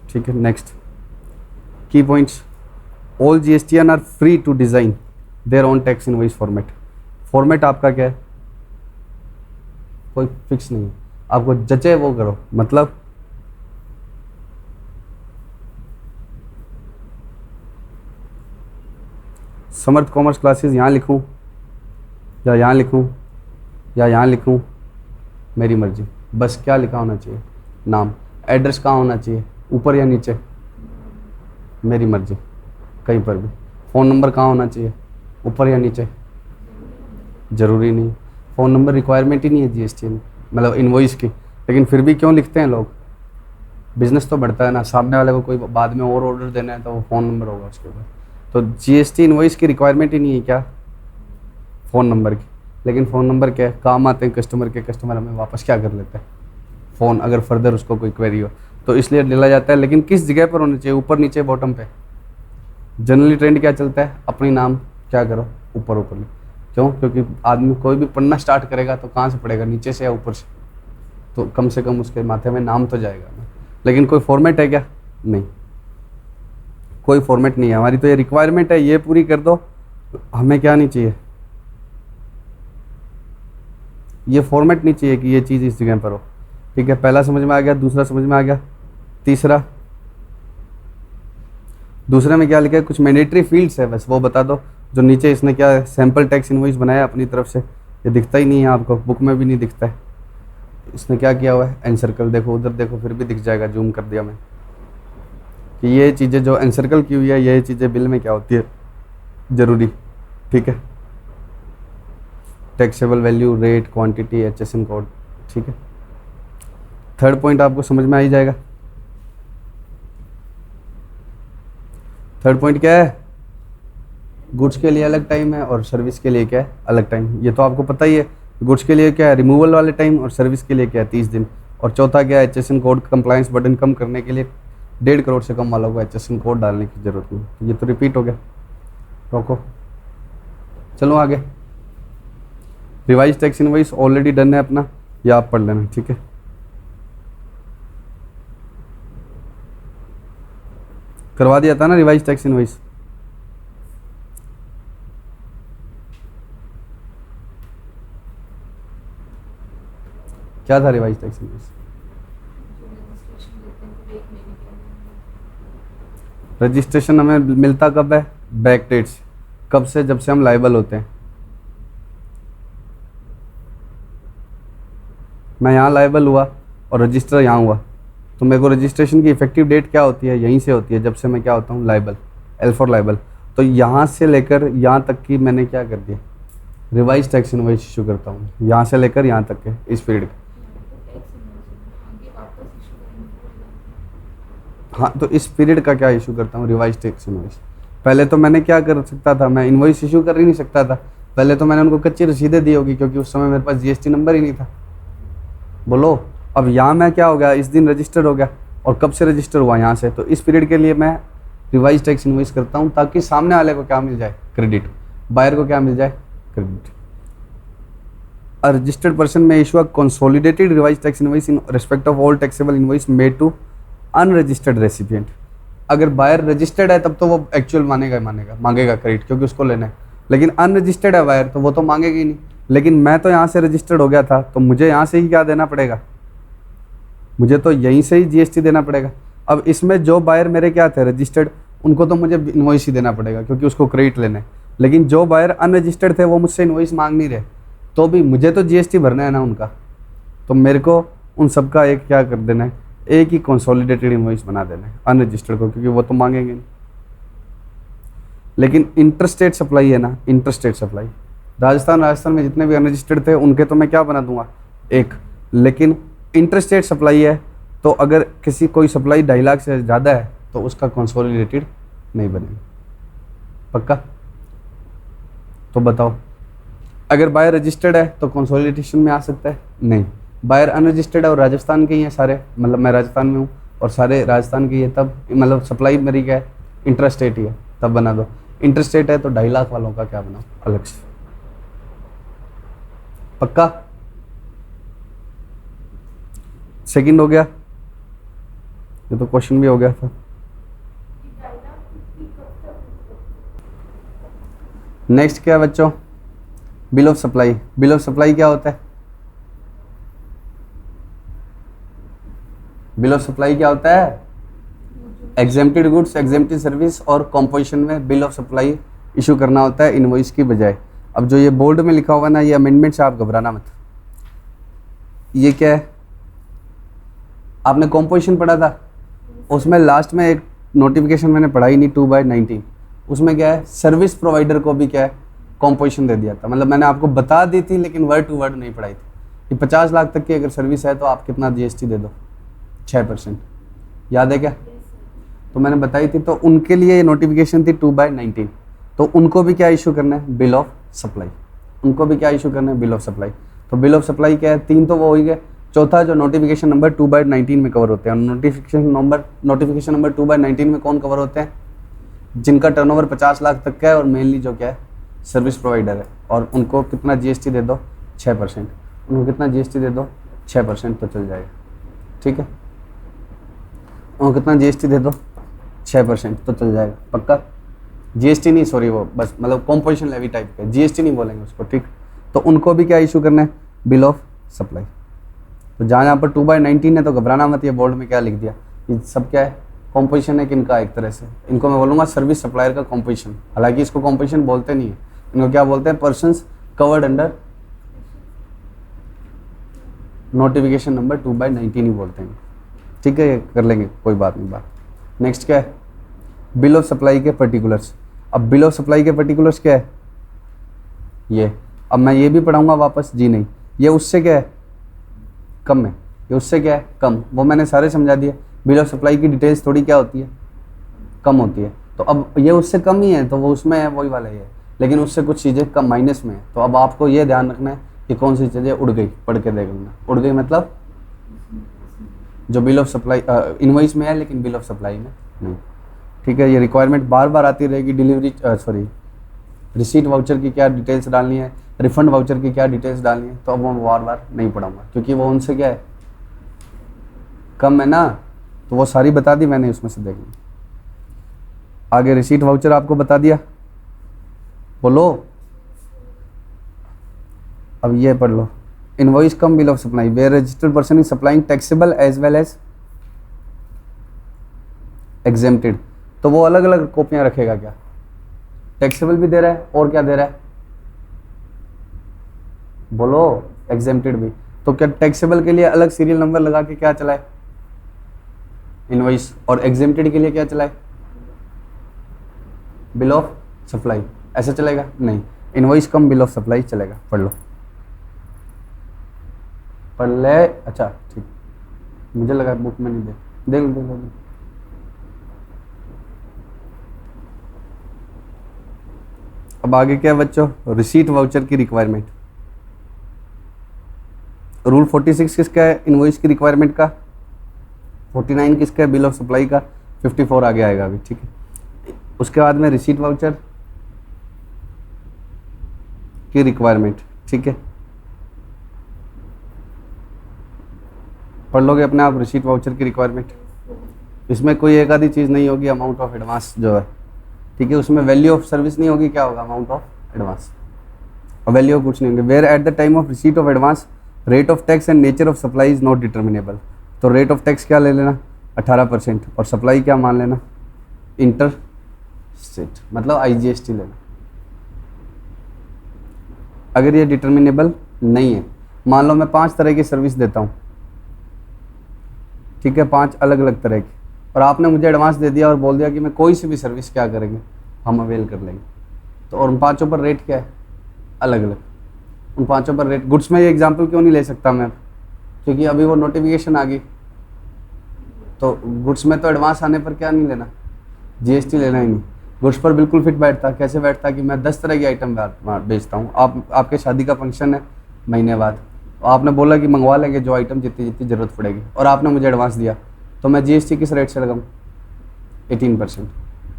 ठीक है, next key points, all GSTN are free to design their own tax invoice format. Format आपका क्या है, कोई फिक्स नहीं है, आपको जचे वो करो। मतलब समर्थ कॉमर्स क्लासेस यहाँ लिखूँ या यहाँ लिखूँ या यहाँ लिखूँ, मेरी मर्जी। बस क्या लिखा होना चाहिए, नाम। एड्रेस कहाँ होना चाहिए, ऊपर या नीचे, मेरी मर्जी, कहीं पर भी। फ़ोन नंबर कहाँ होना चाहिए, ऊपर या नीचे, ज़रूरी नहीं। फ़ोन नंबर रिक्वायरमेंट ही नहीं है GST में, मतलब इनवॉइस की, लेकिन फिर भी क्यों लिखते हैं लोग, बिजनेस तो बढ़ता है ना, सामने वाले को कोई बाद में और ऑर्डर देना है तो वो फ़ोन नंबर होगा उसके ऊपर। तो GST इनवॉइस की रिक्वायरमेंट ही नहीं है क्या, फ़ोन नंबर की। लेकिन फ़ोन नंबर क्या है, काम आते हैं कस्टमर के, कस्टमर हमें वापस क्या कर लेते हैं, फ़ोन, अगर फर्दर उसको कोई क्वेरी हो तो इसलिए ले जाता है। लेकिन किस जगह पर होना चाहिए, ऊपर नीचे बॉटम पे। जनरली ट्रेंड क्या चलता है, अपनी नाम क्या करो ऊपर ऊपर ले। क्यों, क्योंकि आदमी कोई भी पढ़ना स्टार्ट करेगा तो कहाँ से पढ़ेगा, नीचे से या ऊपर से, तो कम से कम उसके माथे में नाम तो जाएगा ना। लेकिन कोई फॉर्मेट है क्या, नहीं, कोई फॉर्मेट नहीं है हमारी। तो ये रिक्वायरमेंट है, ये पूरी कर दो, हमें क्या नहीं चाहिए, ये फॉर्मेट नहीं चाहिए कि ये चीज़ इस जगह पर हो। ठीक है, पहला समझ में आ गया, दूसरा समझ में आ गया, तीसरा, दूसरे में क्या लिखा है, कुछ मैंडेटरी फील्ड्स है, बस वो बता दो। जो नीचे इसने क्या है, सैम्पल टैक्स इनवॉइस बनाया अपनी तरफ से, ये दिखता ही नहीं है आपको, बुक में भी नहीं दिखता है। इसने क्या किया हुआ है, एनसर्कल, देखो उधर देखो फिर भी दिख जाएगा, जूम कर दिया मैं, कि ये चीज़ें जो एनसर्कल की हुई है, ये चीज़ें बिल में क्या होती है, ज़रूरी। ठीक है, taxable value, rate, quantity, HSN code. ठीक है, थर्ड पॉइंट आपको समझ में आ ही जाएगा। थर्ड पॉइंट क्या है, गुड्स के लिए अलग टाइम है और सर्विस के लिए क्या है, अलग टाइम। ये तो आपको पता ही है, गुड्स के लिए क्या है, रिमूवल वाले टाइम, और सर्विस के लिए क्या है, 30 दिन। और चौथा क्या है, HSN कोड कंप्लायंस बर्डन कम करने के लिए 1.5 करोड़ से कम वालों को HSN कोड डालने की जरूरत नहीं। ये तो रिपीट हो गया, रोको, चलो आगे। Revise tax invoice already done है अपना, या आप पढ़ लेना। ठीक है, करवा दिया था ना रिवाइज टैक्स इनवॉइस। क्या था रिवाइज टैक्स इनवॉइस, रजिस्ट्रेशन हमें मिलता कब है, बैक डेट्स, कब से, जब से हम लायबल होते हैं। मैं यहाँ लायबल हुआ और रजिस्टर यहाँ हुआ, तो मेरे को रजिस्ट्रेशन की इफेक्टिव डेट क्या होती है, यहीं से होती है, जब से मैं क्या होता हूँ, लायबल, L फॉर लायबल। तो यहाँ से लेकर यहाँ तक की मैंने क्या कर दिया, रिवाइज टैक्स इनवॉइस इशू करता हूँ, यहाँ से लेकर यहाँ तक के इस पीरियड के। हाँ, तो इस पीरियड का क्या इशू करता हूँ, रिवाइज टैक्स इनवॉइस। पहले तो मैंने क्या कर सकता था, मैं इनवॉइस इशू कर ही नहीं सकता था। पहले तो मैंने उनको कच्ची रसीदें दी होगी, क्योंकि उस समय मेरे पास GST नंबर ही नहीं था। बोलो, अब यहाँ मैं क्या हो गया, इस दिन रजिस्टर्ड हो गया, और कब से रजिस्टर हुआ, यहाँ से। तो इस पीरियड के लिए मैं रिवाइज टैक्स इनवॉइस करता हूँ, ताकि सामने वाले को क्या मिल जाए, क्रेडिट, बायर को क्या मिल जाए, credit. A registered person may issue a consolidated revised tax invoice in respect of all taxable invoice made to unregistered recipient। अगर बायर रजिस्टर्ड है तब तो वो एक्चुअल मांगेगा क्रेडिट, क्योंकि उसको लेना है। लेकिन अनरजिस्टर्ड है वायर तो वो तो मांगेगी नहीं। लेकिन मैं तो यहाँ से रजिस्टर्ड हो गया था तो मुझे यहाँ से ही क्या देना पड़ेगा, मुझे तो यहीं से ही जीएसटी देना पड़ेगा। अब इसमें जो बायर मेरे क्या थे रजिस्टर्ड, उनको तो मुझे इनवॉइस ही देना पड़ेगा क्योंकि उसको क्रेडिट लेना है। लेकिन जो बायर अनरजिस्टर्ड थे वो मुझसे इनवॉइस मांग नहीं रहे, तो भी मुझे तो जीएसटी भरना है ना उनका, तो मेरे को उन सबका एक क्या कर देना है, एक ही कंसोलिडेटेड इनवॉइस बना देना है अनरजिस्टर्ड को, क्योंकि वो तो मांगेंगे नहीं। लेकिन इंटरस्टेट सप्लाई है ना, इंटरस्टेट सप्लाई राजस्थान में जितने भी अनरजिस्टर्ड थे उनके तो मैं क्या बना दूंगा एक। लेकिन इंटरस्टेट सप्लाई है तो अगर किसी कोई सप्लाई 2.5 लाख से ज़्यादा है तो उसका कंसोलिडेटेड नहीं बनेगा। पक्का? तो बताओ, अगर बायर रजिस्टर्ड है तो कंसोलिडेशन में आ सकता है? नहीं। बायर अनरजिस्टर्ड है और राजस्थान के ही हैं सारे, मतलब मैं राजस्थान में हूँ और सारे राजस्थान के ही है, तब मतलब सप्लाई मेरी क्या है, इंटरस्टेट ही है, तब बना दो। इंटरस्टेट है तो 2.5 लाख वालों का क्या बनाओ अलग से। पक्का? सेकंड हो गया, ये तो क्वेश्चन भी हो गया था। नेक्स्ट क्या है बच्चों, bill of supply. Bill of supply क्या होता है? बिल ऑफ सप्लाई क्या होता है? एग्जेम्प्टेड गुड्स, एग्जेम्प्टेड सर्विस और कॉम्पोजिशन में बिल ऑफ सप्लाई इशू करना होता है इनवॉइस की बजाय। अब जो ये बोर्ड में लिखा हुआ ना, ये अमेंडमेंट्स, आप घबराना मत। ये क्या है, आपने कॉम्पोजिशन पढ़ा था, उसमें लास्ट में एक नोटिफिकेशन मैंने पढ़ाई नहीं 2/19, उसमें क्या है, सर्विस प्रोवाइडर को भी क्या है, कॉम्पोजिशन दे दिया था। मतलब मैंने आपको बता दी थी लेकिन वर्ड टू वर्ड नहीं पढ़ाई थी कि 50 लाख तक की अगर सर्विस है तो आप कितना जीएसटी दे दो, 6%। याद है क्या? तो मैंने बताई थी, तो उनके लिए ये नोटिफिकेशन थी 2/19, तो उनको भी क्या इशू करना है, बिल ऑफ सप्लाई। उनको भी क्या इशू करना है, बिल ऑफ सप्लाई। तो बिल ऑफ सप्लाई क्या है, 3 तो वो हो ही गए, चौथा जो नोटिफिकेशन नंबर 2/19 में कवर होते हैं। नोटिफिकेशन नंबर 2/19 में कौन कवर होते हैं, जिनका टर्नओवर 50 लाख तक का है और मेनली जो क्या है, सर्विस प्रोवाइडर है, और उनको कितना जीएसटी दे दो, 6%। उनको कितना जीएसटी दे दो, 6%, तो चल जाएगा। ठीक है, उनको कितना जीएसटी दे दो, 6%, तो चल जाएगा। पक्का? जीएसटी नहीं, सॉरी, वो बस मतलब कॉम्पोजिशन लेवी टाइप का, जीएसटी नहीं बोलेंगे उसको। ठीक, तो उनको भी क्या इशू करना है, बिल ऑफ सप्लाई। तो जहाँ यहाँ पर 2/19 है तो घबराना मत, ये बोर्ड में क्या लिख दिया, ये सब क्या है, कॉम्पोजिशन है किनका, एक तरह से इनको मैं बोलूँगा सर्विस सप्लायर का कॉम्पोजिशन। हालांकि इसको कॉम्पोजिशन बोलते नहीं है, इनको क्या बोलते हैं, persons covered under notification number 2/19 ही बोलते हैं। ठीक है, ये कर लेंगे, कोई बात नहीं। बात नेक्स्ट क्या है, बिल ऑफ सप्लाई के पर्टिकुलर्स। अब बिल ऑफ सप्लाई के पर्टिकुलर्स क्या है, ये अब मैं ये भी पढ़ाऊंगा वापस, जी नहीं, ये उससे क्या है, कम है, ये उससे क्या है, कम, वो मैंने सारे समझा दिए। बिल ऑफ सप्लाई की डिटेल्स थोड़ी क्या होती है, कम होती है, तो अब ये उससे कम ही है तो वो उसमें है, वही वाला ही है, लेकिन उससे कुछ चीज़ें कम माइनस में है। तो अब आपको ये ध्यान रखना है कि कौन सी चीज़ें उड़ गई, पढ़ के देख लेना। उड़ गई मतलब जो बिल ऑफ सप्लाई इनवॉइस में है लेकिन बिल ऑफ सप्लाई में नहीं। ठीक है, ये रिक्वायरमेंट बार बार आती रहेगी। डिलीवरी रिसीट वाउचर की क्या डिटेल्स डालनी है, रिफंड वाउचर की क्या डिटेल्स डालनी है, तो अब मैं बार बार नहीं पढ़ाऊंगा क्योंकि वो उनसे क्या है, कम है ना, तो वो सारी बता दी मैंने, उसमें से देख ली। आगे रिसीट वाउचर आपको बता दिया, बोलो। अब ये पढ़ लो, invoice cum bill of supply where registered person is supplying taxable as well as exempted. तो वो अलग अलग कॉपियां रखेगा क्या, टैक्सेबल भी दे रहा है और क्या दे रहा है, बोलो, एग्जेम्प्टेड भी। तो क्या टैक्सेबल के लिए अलग सीरियल नंबर लगा के क्या चलाए, इनवॉइस, और एग्जेम्प्टेड के लिए क्या चलाए, बिल ऑफ सप्लाई। ऐसा चलेगा नहीं, invoice cum bill of supply चलेगा। पढ़ लो, पढ़ ले। अच्छा ठीक, मुझे लगा बुक में नहीं देख लो। अब आगे क्या है बच्चों, रिसीट वाउचर की रिक्वायरमेंट। रूल 46 किसका है, इनवॉइस की रिक्वायरमेंट का। 49 किसका है, बिल ऑफ सप्लाई का। 54 आगे आएगा अभी। ठीक है, उसके बाद में रिसीट वाउचर की रिक्वायरमेंट। ठीक है, पढ़ लोगे अपने आप रिसीट वाउचर की रिक्वायरमेंट। इसमें कोई एक आधी चीज़ नहीं होगी, अमाउंट ऑफ एडवांस जो है, ठीक है, उसमें वैल्यू ऑफ सर्विस नहीं होगी, क्या होगा, अमाउंट ऑफ एडवांस, और वैल्यू ऑफ कुछ नहीं होंगे। Where at the time of receipt of advance rate of tax and nature of supply is not determinable. तो रेट ऑफ टैक्स क्या ले लेना 18% और सप्लाई क्या मान लेना इंटर स्टेट, मतलब IGST लेना। अगर ये डिटर्मिनेबल नहीं है, मान लो मैं 5 तरह की सर्विस देता हूँ, ठीक है, 5 अलग अलग तरह की, और आपने मुझे एडवांस दे दिया और बोल दिया कि मैं कोई सी भी सर्विस क्या करेंगे हम अवेल कर लेंगे, तो और उन 5 पर रेट क्या है अलग अलग, उन 5 पर रेट। गुड्स में ये एग्जांपल क्यों नहीं ले सकता मैं, क्योंकि अभी वो नोटिफिकेशन आ गई, तो गुड्स में तो एडवांस आने पर क्या नहीं लेना GST लेना ही नहीं। गुड्स पर बिल्कुल फिट बैठता, कैसे बैठता कि मैं 10 तरह की आइटम बेचता हूँ, आपके शादी का फंक्शन है महीने बाद, आपने बोला कि मंगवा लेंगे जो आइटम जितनी जितनी ज़रूरत पड़ेगी, और आपने मुझे एडवांस दिया, तो मैं GST किस रेट से लगाऊँ 18%,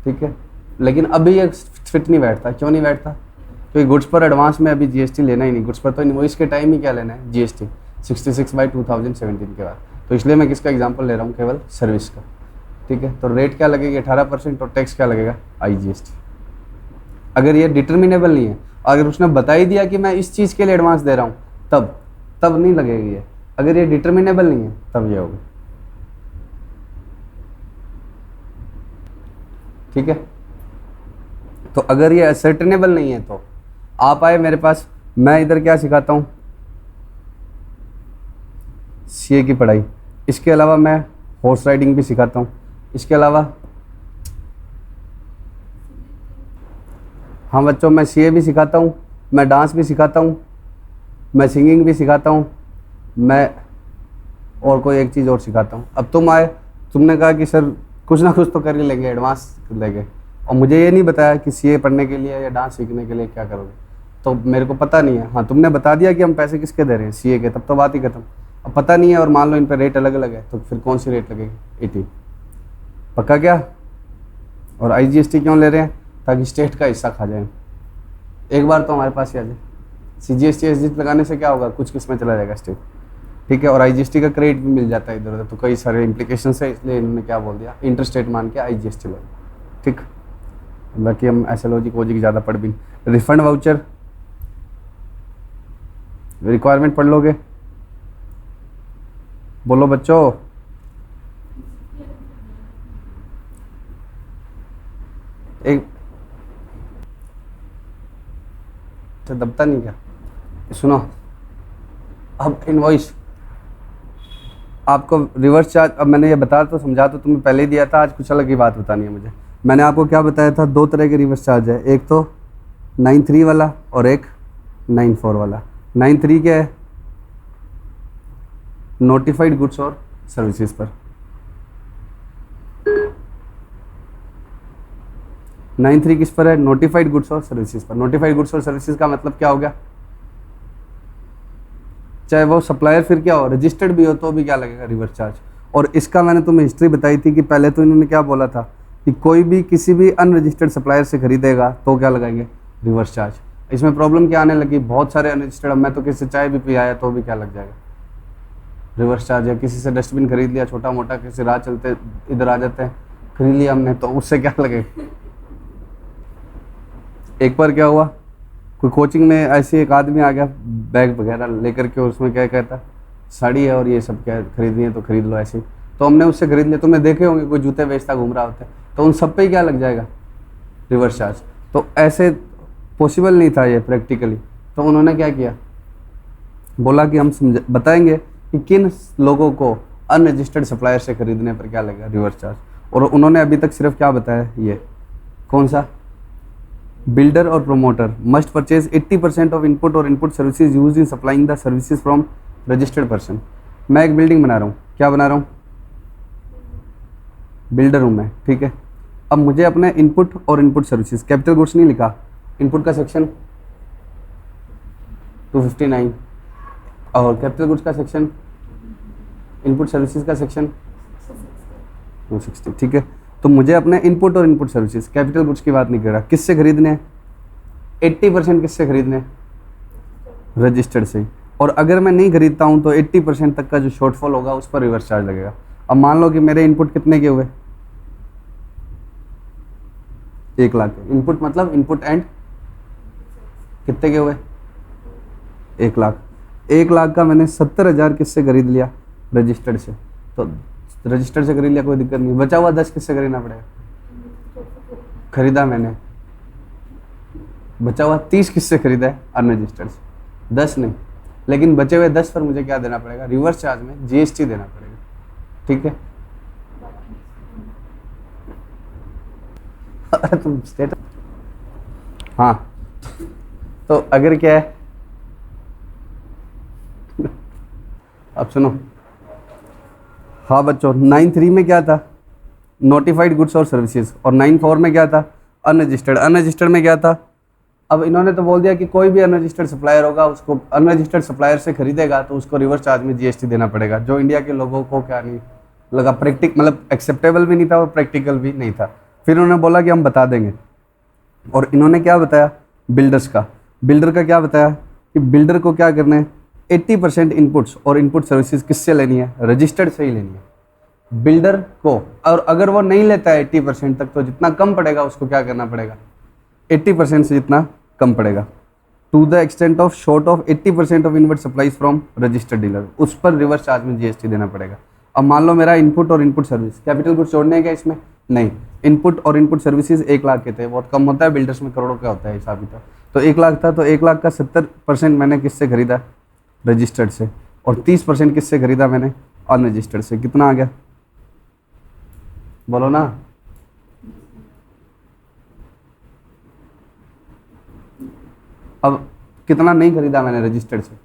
ठीक है। लेकिन अभी ये फिट नहीं बैठता, क्यों नहीं बैठता, क्योंकि गुड्स पर एडवांस में अभी GST लेना ही नहीं, गुड्स पर तो इनवॉइस के टाइम ही क्या लेना है GST 66/2017 के बाद। तो इसलिए मैं किसका एग्जांपल ले रहा हूँ, केवल सर्विस का, ठीक है। तो रेट क्या लगेगी 18% और टैक्स क्या लगेगा IGST। अगर ये डिटर्मिनेबल नहीं है, अगर उसने बता ही दिया कि मैं इस चीज़ के लिए एडवांस दे रहा हूँ, तब नहीं लगेगी ये। अगर ये डिटर्मिनेबल नहीं है तब ये होगा, ठीक है। तो अगर ये असर्टेनेबल नहीं है तो आप आए मेरे पास, मैं इधर क्या सिखाता हूँ CA की पढ़ाई, इसके अलावा मैं हॉर्स राइडिंग भी सिखाता हूँ, इसके अलावा हाँ बच्चों मैं CA भी सिखाता हूँ, मैं डांस भी सिखाता हूँ, मैं सिंगिंग भी सिखाता हूँ, मैं और कोई एक चीज़ और सिखाता हूँ। अब तुम आए, तुमने कहा कि सर कुछ ना कुछ तो कर ही लेंगे, एडवांस लेंगे, और मुझे ये नहीं बताया कि CA पढ़ने के लिए या डांस सीखने के लिए क्या करोगे, तो मेरे को पता नहीं है। हाँ तुमने बता दिया कि हम पैसे किसके दे रहे हैं CA के, तब तो बात ही खत्म। अब पता नहीं है और मान लो इन पर रेट अलग अलग है, तो फिर कौन सी रेट लगेगी 18, पक्का क्या। और IGST क्यों ले रहे हैं, ताकि स्टेट का हिस्सा खा जाए, एक बार तो हमारे पास ही आ जाए। CGST SGST लगाने से क्या होगा, कुछ किस में चला जाएगा स्टेट, ठीक है। और IGST का क्रेडिट भी मिल जाता है इधर उधर, तो कई सारे इम्प्लीकेशन है, इसलिए इन्होंने क्या बोल दिया इंटर स्टेट मान के IGST लो, ठीक। बाकी हम एसएलओजी कोजी की ज़्यादा पढ़ भी नहीं। रिफंड वाउचर रिक्वायरमेंट पढ़ लोगे, बोलो बच्चों। एक तो दबता नहीं क्या, सुनो, अब इनवॉइस आपको रिवर्स चार्ज, अब मैंने ये बता तो समझा तो तुम्हें पहले ही दिया था, आज कुछ अलग ही बात बतानी है मुझे। मैंने आपको क्या बताया था, 2 तरह के रिवर्स चार्ज है, एक तो 93 वाला और एक 94 वाला। 93 क्या है, नोटिफाइड गुड्स और सर्विसेज पर, 93 किस पर है, नोटिफाइड गुड्स और सर्विसेज पर। नोटिफाइड गुड्स और सर्विसेज का मतलब क्या हो गया, चाहे वो सप्लायर फिर क्या हो रजिस्टर्ड भी हो तो भी क्या लगेगा रिवर्स चार्ज। और इसका मैंने तुम्हें हिस्ट्री बताई थी कि पहले तो इन्होंने क्या बोला था कि कोई भी किसी भी अनरजिस्टर्ड सप्लायर से खरीदेगा तो क्या लगाएंगे रिवर्स चार्ज। इसमें प्रॉब्लम क्या आने लगी, बहुत सारे अनरजिस्टर्ड, मैं तो किसी से चाय भी पिलाया तो भी क्या लग जाएगा रिवर्स चार्ज। है किसी से डस्टबिन खरीद लिया छोटा मोटा, किसी राह चलते इधर आ जाते हैं खरीद लिया हमने, तो उससे क्या लगेगा। एक बार क्या हुआ, कोई कोचिंग में ऐसे एक आदमी आ गया बैग वगैरह लेकर के, उसमें क्या कहता साड़ी है और ये सब क्या खरीदनी है तो खरीद लो ऐसे, तो हमने उससे खरीद लिया। तुमने देखे होंगे कोई जूते बेचता घूम रहा होता है, तो उन सब पे ही क्या लग जाएगा रिवर्स चार्ज। तो ऐसे पॉसिबल नहीं था ये प्रैक्टिकली, तो उन्होंने क्या किया, बोला कि हम बताएंगे कि किन लोगों को अनरजिस्टर्ड सप्लायर से खरीदने पर क्या लगेगा रिवर्स चार्ज। और उन्होंने अभी तक सिर्फ क्या बताया, ये कौन सा, बिल्डर और promoter must purchase 80% of input और input services used in supplying the services from registered person. मैं एक बिल्डिंग बना रहा हूँ, क्या बना रहा हूँ, बिल्डर हूँ मैं, ठीक है। अब मुझे अपने इनपुट और इनपुट सर्विसेज, कैपिटल गुड्स नहीं लिखा, इनपुट का सेक्शन 259 और कैपिटल गुड्स का सेक्शन, इनपुट सर्विसेज का सेक्शन 260, ठीक है। तो मुझे अपने इनपुट और इनपुट सर्विसेज, कैपिटल गुड्स की बात नहीं कर रहा, किससे खरीदने हैं, 80% किससे खरीदने हैं, रजिस्टर्ड से। और अगर मैं नहीं खरीदता हूं तो 80% तक का जो शॉर्टफॉल होगा उस पर रिवर्स चार्ज लगेगा। अब मान लो कि मेरे इनपुट कितने के हुए, 1 लाख। इनपुट मतलब इनपुट एंड कितने के हुए? 1 लाख। 1 लाख का मैंने 70,000 किससे खरीद लिया? रजिस्टर्ड से। तो रजिस्टर्ड से खरीद लिया, कोई दिक्कत नहीं। बचा हुआ 10 किससे खरीदना पड़ेगा? खरीदा मैंने, बचा हुआ 30 किससे खरीदा है? अनरजिस्टर्ड से। 10 नहीं, लेकिन बचे हुए 10 पर मुझे क्या देना पड़ेगा? रिवर्स चार्ज में जीएसटी देना पड़ेगा। ठीक है। तुम स्टेट, हाँ, तो अगर क्या है, अब सुनो। हाँ बच्चों, 9(3) में क्या था? नोटिफाइड गुड्स और सर्विसेज, और 9(4) में क्या था? अनरजिस्टर्ड। अनरजिस्टर्ड में क्या था? अब इन्होंने तो बोल दिया कि कोई भी अनरजिस्टर्ड सप्लायर होगा, उसको अनरजिस्टर्ड सप्लायर से खरीदेगा तो उसको रिवर्स चार्ज में जीएसटी देना पड़ेगा, जो इंडिया के लोगों को क्या नहीं लगा, मतलब एक्सेप्टेबल भी नहीं था और प्रैक्टिकल भी नहीं था। फिर उन्होंने बोला कि हम बता देंगे, और इन्होंने क्या बताया? बिल्डर्स का, बिल्डर का क्या बताया कि बिल्डर को क्या करना है? 80% इनपुट्स और इनपुट सर्विसेज किससे लेनी है? रजिस्टर्ड से ही लेनी है बिल्डर को। और अगर वो नहीं लेता है 80% तक, तो जितना कम पड़ेगा उसको क्या करना पड़ेगा? 80% से जितना कम पड़ेगा, to the extent of short of 80% of inward supplies from registered dealer, उस पर रिवर्स चार्ज में जीएसटी देना पड़ेगा। अब मान लो मेरा इनपुट और इनपुट सर्विस, कैपिटल गुड्स जोड़ने हैं क्या इसमें? नहीं। इनपुट और इनपुट सर्विसेज 1 लाख के थे, बहुत कम होता है, बिल्डर्स में करोड़ों का होता है हिसाब किताब। तो 1 लाख था, तो 1 लाख का 70% मैंने किससे खरीदा? रजिस्टर्ड से। और 30% किससे खरीदा मैंने? अनरजिस्टर्ड से। कितना आ गया? बोलो ना। अब कितना नहीं खरीदा मैंने रजिस्टर्ड से?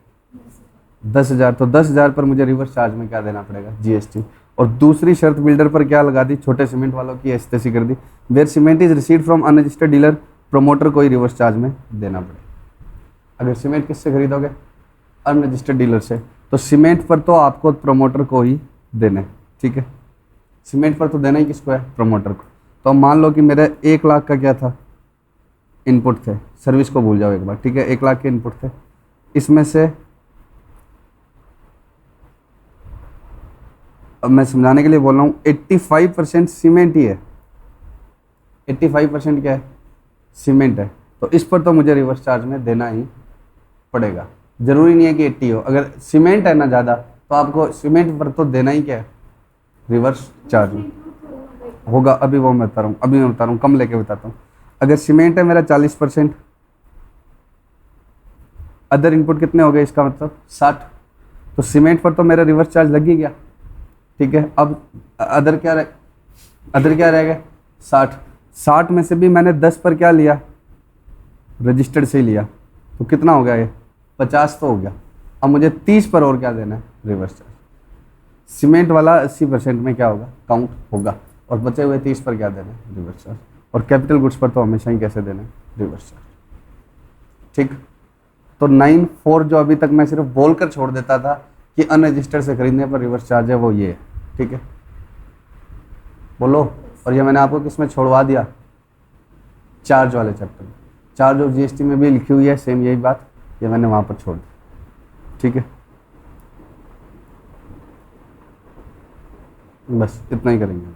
10,000। तो 10,000 पर मुझे रिवर्स चार्ज में क्या देना पड़ेगा? जीएसटी। और दूसरी शर्त बिल्डर पर क्या लगा दी? छोटे सीमेंट वालों की ऐसी तैसी कर दी, where cement is received from unregistered dealer, promoter को ही रिवर्स चार्ज में देना पड़ेगा। अगर सीमेंट किससे खरीदोगे? अनरजिस्टर्ड डीलर से, तो सीमेंट पर तो आपको प्रमोटर को ही देना है। ठीक है, सीमेंट पर तो देना ही किसको है? प्रमोटर को। तो मान लो कि मेरे 1 लाख का क्या था? इनपुट थे, सर्विस को भूल जाओ एक बार। ठीक है, 1 लाख के इनपुट थे, इसमें से अब मैं समझाने के लिए बोल रहा हूँ 85% सीमेंट ही है। 85% क्या है? सीमेंट है। तो इस पर तो मुझे रिवर्स चार्ज में देना ही पड़ेगा। जरूरी नहीं है कि 80 हो, अगर सीमेंट है ना ज़्यादा तो आपको सीमेंट पर तो देना ही क्या है? रिवर्स चार्ज में होगा। अभी वो मैं बता रहा हूँ, अभी मैं बता रहा हूँ, कम लेके बताता हूँ। अगर सीमेंट है मेरा 40%, अदर इनपुट कितने हो गए? इसका मतलब 60। तो सीमेंट पर तो मेरा रिवर्स चार्ज लग ही गया। ठीक है, अब अदर क्या रहेगा? 60। 60 में से भी मैंने 10 पर क्या लिया? रजिस्टर्ड से ही लिया, तो कितना हो गया ये? 50 तो हो गया। अब मुझे 30 पर और क्या देना है? Reverse charge. सीमेंट वाला 80% में क्या होगा? काउंट होगा, और बचे हुए 30 पर क्या देना है? Reverse charge. और कैपिटल गुड्स पर तो हमेशा ही कैसे देना है? Reverse charge. ठीक, तो 9(4) जो अभी तक मैं सिर्फ बोलकर छोड़ देता था कि अनरजिस्टर्ड से खरीदने पर रिवर्स चार्ज है, वो ये है। ठीक है, बोलो। और ये मैंने आपको किस में छोड़वा दिया? चार्ज वाले चैप्टर में। चार्ज ऑफ जीएसटी में भी लिखी हुई है सेम यही बात, ये मैंने वहाँ पर छोड़ दी। ठीक है, बस इतना ही करेंगे।